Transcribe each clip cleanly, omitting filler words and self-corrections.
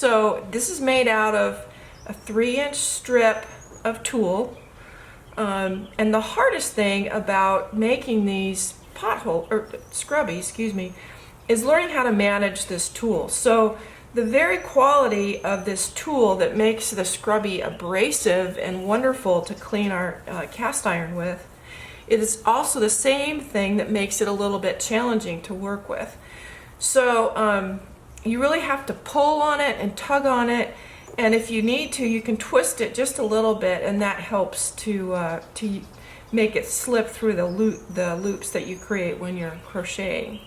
So this is made out of a 3-inch strip of tulle. And the hardest thing about making these Scrubby, excuse me, is learning how to manage this tulle. So the very quality of this tulle that makes the Scrubby abrasive and wonderful to clean our cast iron with, it is also the same thing that makes it a little bit challenging to work with. So you really have to pull on it and tug on it, and if you need to, you can twist it just a little bit, and that helps to make it slip through the loops that you create when you're crocheting.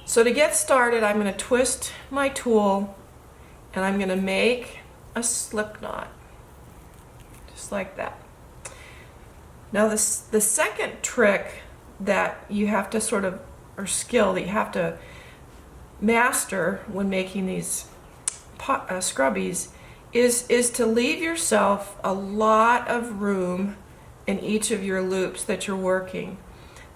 So to get started, I'm going to twist my tulle, and I'm going to make a slip knot, just like that. Now the second trick that you have to or skill that you have to master when making these scrubbies is to leave yourself a lot of room in each of your loops that you're working.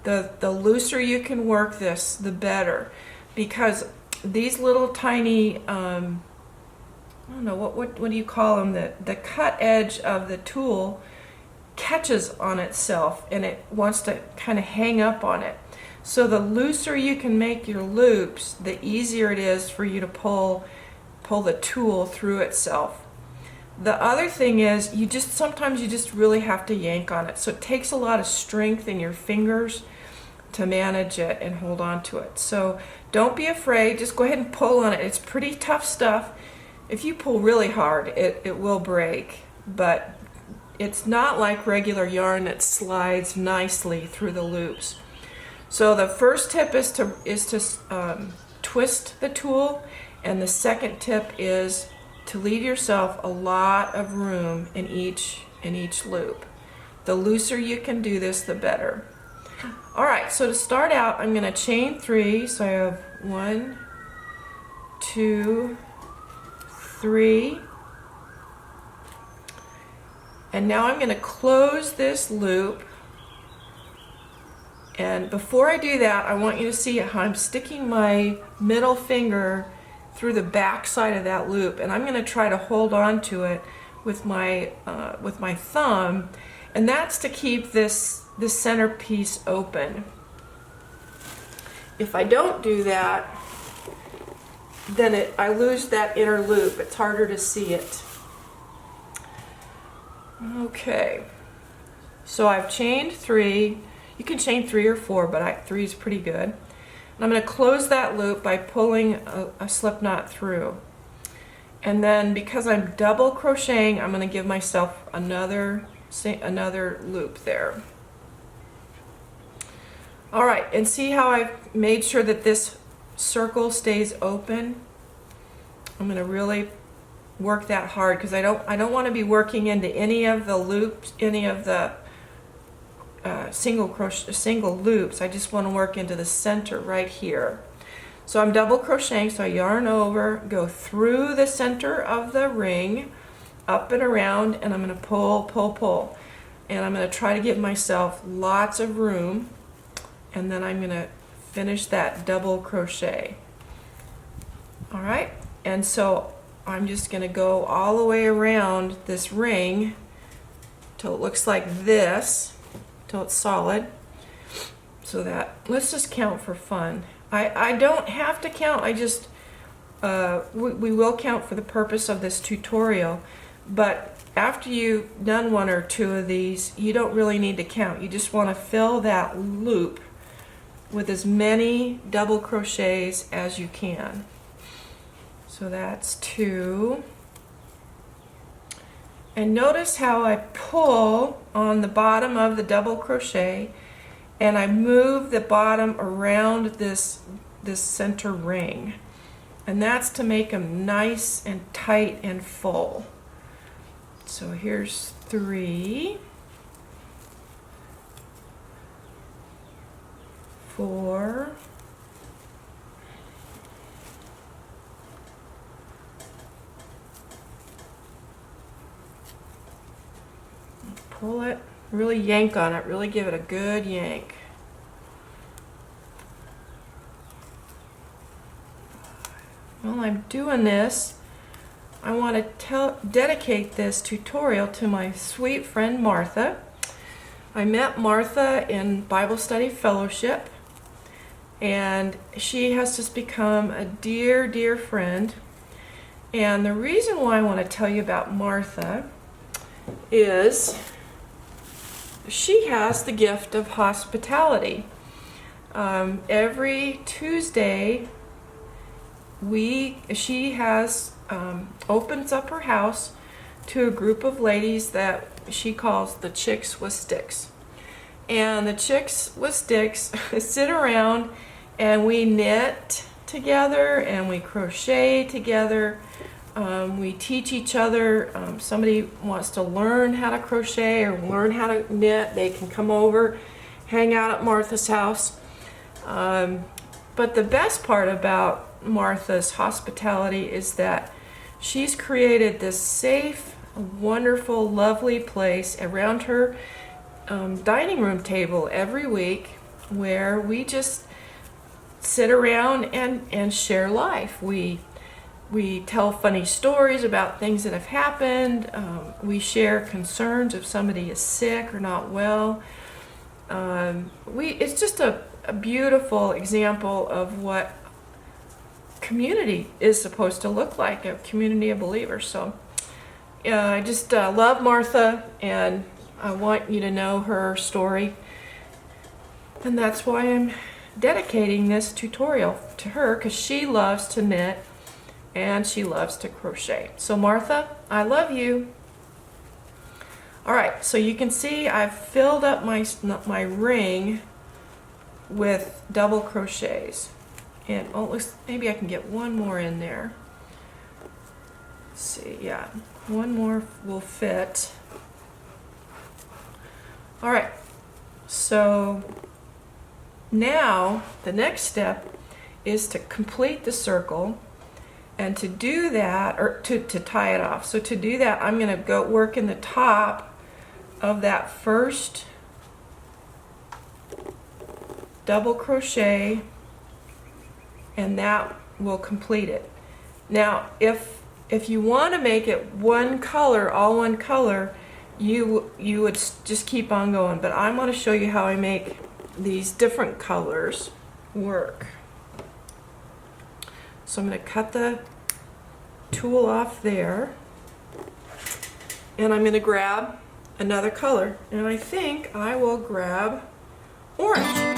The looser you can work this, the better, because these little tiny I don't know what do you call them, the cut edge of the tulle catches on itself and it wants to kind of hang up on it. So the looser you can make your loops, the easier it is for you to pull the tulle through itself. The other thing is sometimes you just really have to yank on it. So it takes a lot of strength in your fingers to manage it and hold on to it. So don't be afraid, just go ahead and pull on it. It's pretty tough stuff. If you pull really hard, it will break, but it's not like regular yarn that slides nicely through the loops. So the first tip is to twist the tulle, and the second tip is to leave yourself a lot of room in each loop. The looser you can do this, the better. All right, so to start out, I'm going to chain 3. So I have 1, 2, 3. And now I'm going to close this loop. And before I do that, I want you to see how I'm sticking my middle finger through the back side of that loop, and I'm going to try to hold on to it with my thumb, and that's to keep this center piece open. If I don't do that, then I lose that inner loop. It's harder to see it. Okay, so I've chained 3. You can chain 3 or 4, but 3 is pretty good. And I'm going to close that loop by pulling a slip knot through. And then because I'm double crocheting, I'm going to give myself another loop there. All right, and see how I've made sure that this circle stays open? I'm going to really work that hard because I don't want to be working into any of the loops, any of the single loops. I just want to work into the center right here. So I'm double crocheting, so I yarn over, go through the center of the ring, up and around, and I'm going to pull, pull, pull. And I'm going to try to give myself lots of room, and then I'm going to finish that double crochet. All right, and so I'm just going to go all the way around this ring till it looks like this, till it's solid. So that, let's just count for fun. I don't have to count, I just, we will count for the purpose of this tutorial, but after you've done 1 or 2 of these, you don't really need to count. You just want to fill that loop with as many double crochets as you can. So that's 2. And notice how I pull on the bottom of the double crochet and I move the bottom around this center ring. And that's to make them nice and tight and full. So here's 3, 4, 5, pull it, really yank on it, really give it a good yank. While I'm doing this, I want to dedicate this tutorial to my sweet friend Martha. I met Martha in Bible Study Fellowship, and she has just become a dear, dear friend. And the reason why I want to tell you about Martha is she has the gift of hospitality. Every Tuesday, she has opens up her house to a group of ladies that she calls the Chicks with Sticks. And the Chicks with Sticks sit around and we knit together and we crochet together. We teach each other. Somebody wants to learn how to crochet or learn how to knit, they can come over, hang out at Martha's house. But the best part about Martha's hospitality is that she's created this safe, wonderful, lovely place around her dining room table every week where we just sit around and share life. We tell funny stories about things that have happened. We share concerns if somebody is sick or not well. It's just a beautiful example of what community is supposed to look like, a community of believers. So I just love Martha, and I want you to know her story. And that's why I'm dedicating this tutorial to her, because she loves to knit and she loves to crochet. So Martha, I love you. All right, so you can see I've filled up my ring with double crochets, and maybe I can get one more in there. Let's see, yeah, one more will fit. All right, so now the next step is to complete the circle. And to do that, or to tie it off. So to do that, I'm going to go work in the top of that first double crochet, and that will complete it. Now, if you want to make it one color, all one color, you would just keep on going. But I'm going to show you how I make these different colors work. So I'm going to cut the tool off there, and I'm going to grab another color, and I think I will grab orange.